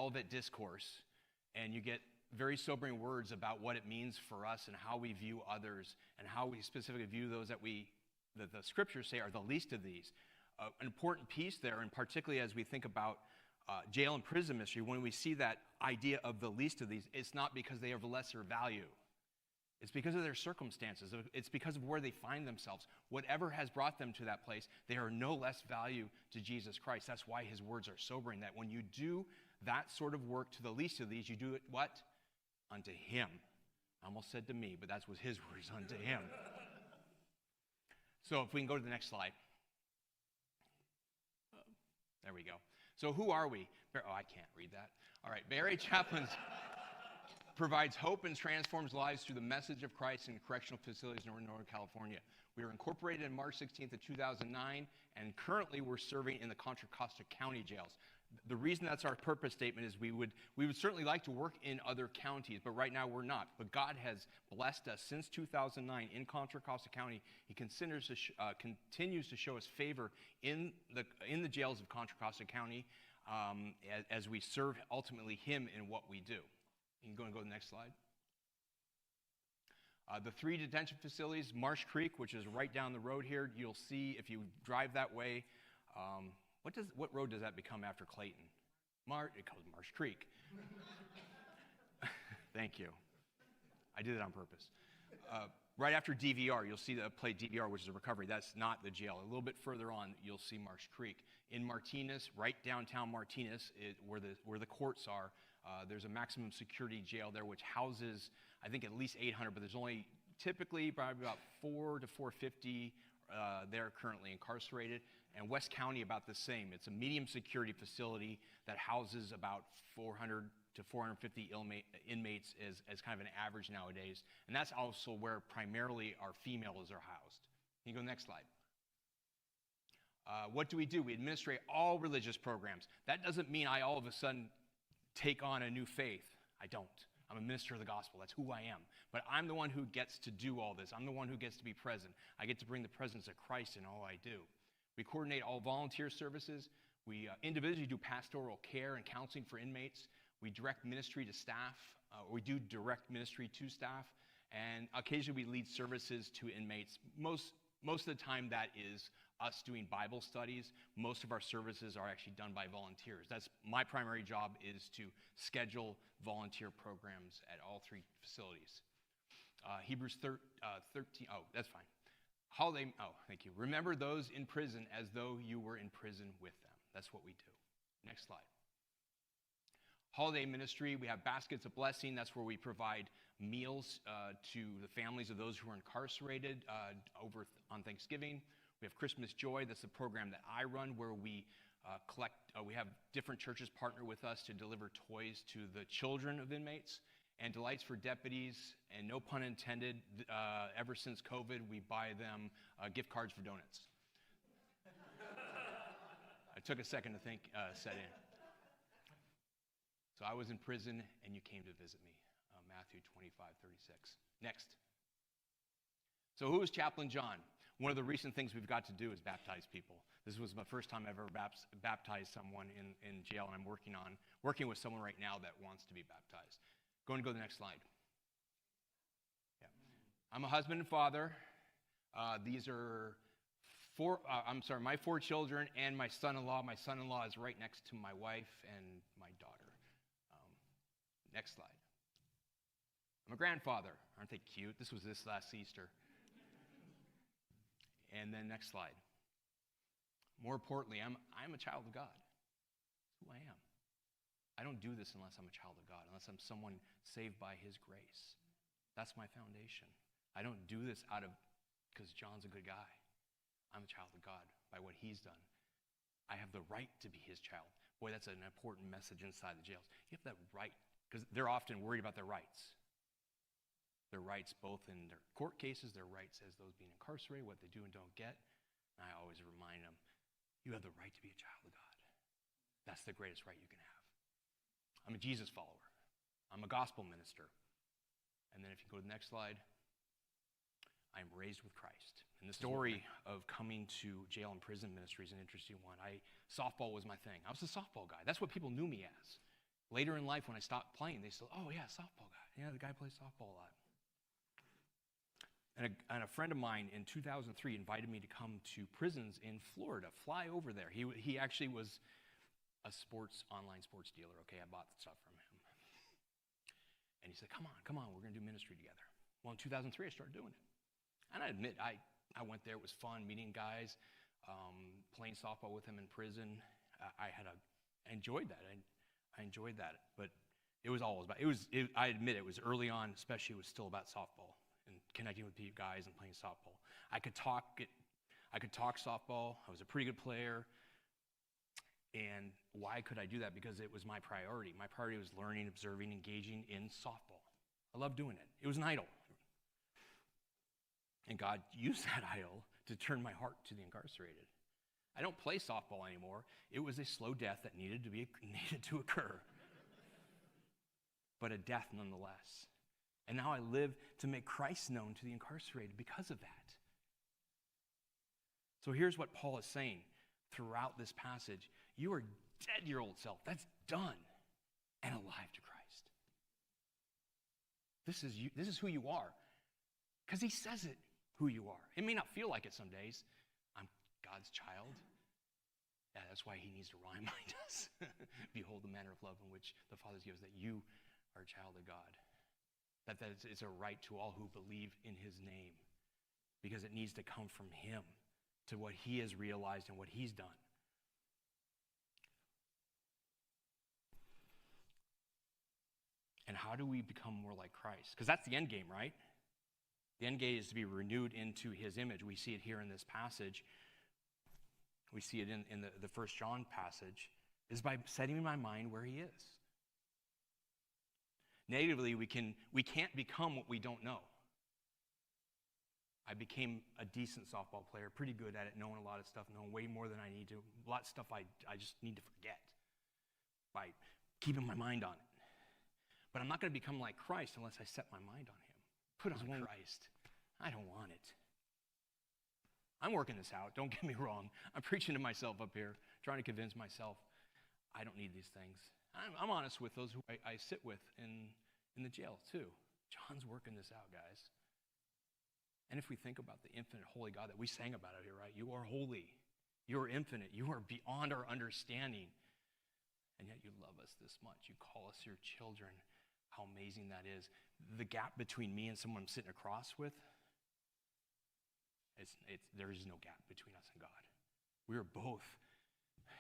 Olivet Discourse, and you get very sobering words about what it means for us and how we view others and how we specifically view those that the scriptures say are the least of these. An important piece there, and particularly as we think about jail and prison ministry, when we see that idea of the least of these, it's not because they have lesser value. It's because of their circumstances. It's because of where they find themselves. Whatever has brought them to that place, they are no less value to Jesus Christ. That's why his words are sobering, that when you do that sort of work to the least of these, you do it what? Unto him. I almost said to me, but that was his words, unto him. So if we can go to the next slide. There we go. So who are we? Oh, I can't read that. All right, Area Chaplains provides hope and transforms lives through the message of Christ in correctional facilities in Northern California. We were incorporated in March 16th of 2009, and currently we're serving in the Contra Costa County jails. The reason that's our purpose statement is we would certainly like to work in other counties, but right now we're not. But God has blessed us since 2009 in Contra Costa County. He continues to show us favor in the jails of Contra Costa County as we serve ultimately him in what we do. You can go to the next slide. The 3 detention facilities, Marsh Creek, which is right down the road here. You'll see if you drive that way. What road does that become after Clayton? It goes Marsh Creek. Thank you. I did it on purpose. Right after DVR, you'll see the plate DVR, which is a recovery. That's not the jail. A little bit further on, you'll see Marsh Creek. In Martinez, right downtown Martinez, where the courts are, there's a maximum security jail there, which houses, I think, at least 800, but there's only typically probably about 400 to 450 there currently incarcerated. And West County about the same. It's a medium security facility that houses about 400 to 450 inmates as kind of an average nowadays. And that's also where primarily our females are housed. Can you go next slide? What do? We administrate all religious programs. That doesn't mean I all of a sudden take on a new faith. I don't. I'm a minister of the gospel. That's who I am. But I'm the one who gets to do all this. I'm the one who gets to be present. I get to bring the presence of Christ in all I do. We coordinate all volunteer services. We individually do pastoral care and counseling for inmates. We direct ministry to staff. We do direct ministry to staff. And occasionally we lead services to inmates. Most of the time that is us doing Bible studies. Most of our services are actually done by volunteers. That's my primary job, is to schedule volunteer programs at all 3 facilities. Hebrews 13, that's fine. Thank you. Remember those in prison as though you were in prison with them. That's what we do. Next slide. Holiday ministry, we have baskets of blessing. That's where we provide meals to the families of those who are incarcerated on Thanksgiving. We have Christmas Joy. That's the program that I run, where we we have different churches partner with us to deliver toys to the children of inmates. And Delights for Deputies, and no pun intended, ever since COVID, we buy them gift cards for donuts. I took a second to think, set in. So I was in prison, and you came to visit me. Matthew 25:36. Next. So who is Chaplain John? One of the recent things we've got to do is baptize people. This was my first time I've ever baptized someone in jail, and I'm working with someone right now that wants to be baptized. Go to the next slide. Yeah. I'm a husband and father. These are my 4 children and my son-in-law. My son-in-law is right next to my wife and my daughter. Next slide. I'm a grandfather. Aren't they cute? This was this last Easter. And then next slide. More importantly, I'm a child of God. That's who I am. I don't do this unless I'm a child of God, unless I'm someone saved by his grace. That's my foundation. I don't do this because John's a good guy. I'm a child of God by what he's done. I have the right to be his child. Boy, that's an important message inside the jails. You have that right, because they're often worried about their rights. Their rights both in their court cases, their rights as those being incarcerated, what they do and don't get. And I always remind them, you have the right to be a child of God. That's the greatest right you can have. I'm a Jesus follower. I'm a gospel minister. And then if you go to the next slide, I'm raised with Christ. And the story of coming to jail and prison ministry is an interesting one. Softball was my thing. I was a softball guy. That's what people knew me as. Later in life, when I stopped playing, they said, oh, yeah, softball guy. Yeah, the guy plays softball a lot. And a friend of mine in 2003 invited me to come to prisons in Florida, fly over there. He actually was a online sports dealer. Okay, I bought the stuff from him. And he said, come on, we're going to do ministry together. Well, in 2003, I started doing it. And I admit, I went there. It was fun meeting guys, playing softball with him in prison. I enjoyed that. I enjoyed that. But it was always about, I admit it was early on, especially it was still about softball and connecting with guys and playing softball. I could talk softball. I was a pretty good player. And why could I do that? Because it was my priority. My priority was learning, observing, engaging in softball. I loved doing it. It was an idol. And God used that idol to turn my heart to the incarcerated. I don't play softball anymore. It was a slow death that needed to occur. But a death nonetheless. And now I live to make Christ known to the incarcerated because of that. So here's what Paul is saying throughout this passage. You are dead to your old self. That's done. And alive to Christ. This is you. This is who you are. Because he says it, who you are. It may not feel like it some days. I'm God's child. Yeah, that's why he needs to remind us. Behold the manner of love in which the Father gives, that you are a child of God. That it's a right to all who believe in his name. Because it needs to come from him to what he has realized and what he's done. And how do we become more like Christ? Because that's the end game, right? The end game is to be renewed into his image. We see it here in this passage. We see it in the 1 John passage, is by setting my mind where he is. Negatively, we can't become what we don't know. I became a decent softball player, pretty good at it, knowing a lot of stuff, knowing way more than I need to. A lot of stuff I just need to forget by keeping my mind on it. But I'm not going to become like Christ unless I set my mind on him. Put on Christ. I don't want it. I'm working this out. Don't get me wrong. I'm preaching to myself up here, trying to convince myself I don't need these things. I'm honest with those who I sit with in the jail too. John's working this out, guys. And if we think about the infinite holy God that we sang about out here, right? You are holy. You are infinite. You are beyond our understanding. And yet you love us this much. You call us your children. How amazing that is. The gap between me and someone I'm sitting across with, there is no gap between us and God. We are both,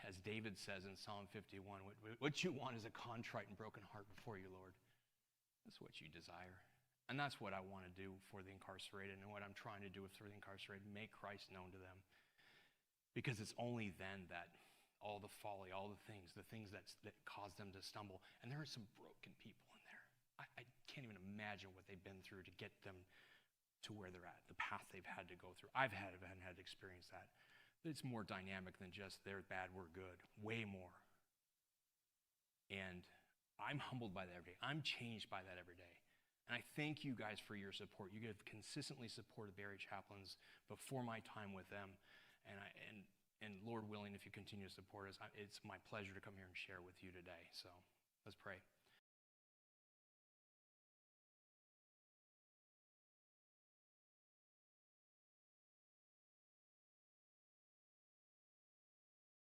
as David says in Psalm 51, what you want is a contrite and broken heart before you, Lord. That's what you desire. And that's what I want to do for the incarcerated, and what I'm trying to do for the incarcerated, make Christ known to them. Because it's only then that all the folly, all the things that cause them to stumble, and there are some broken people in there. I can't even imagine what they've been through to get them to where they're at, the path they've had to go through. I haven't had to experience that. It's more dynamic than just they're bad, we're good. Way more. And I'm humbled by that every day. I'm changed by that every day. And I thank you guys for your support. You have consistently supported the Area Chaplains before my time with them. And Lord willing, if you continue to support us, it's my pleasure to come here and share with you today. So let's pray.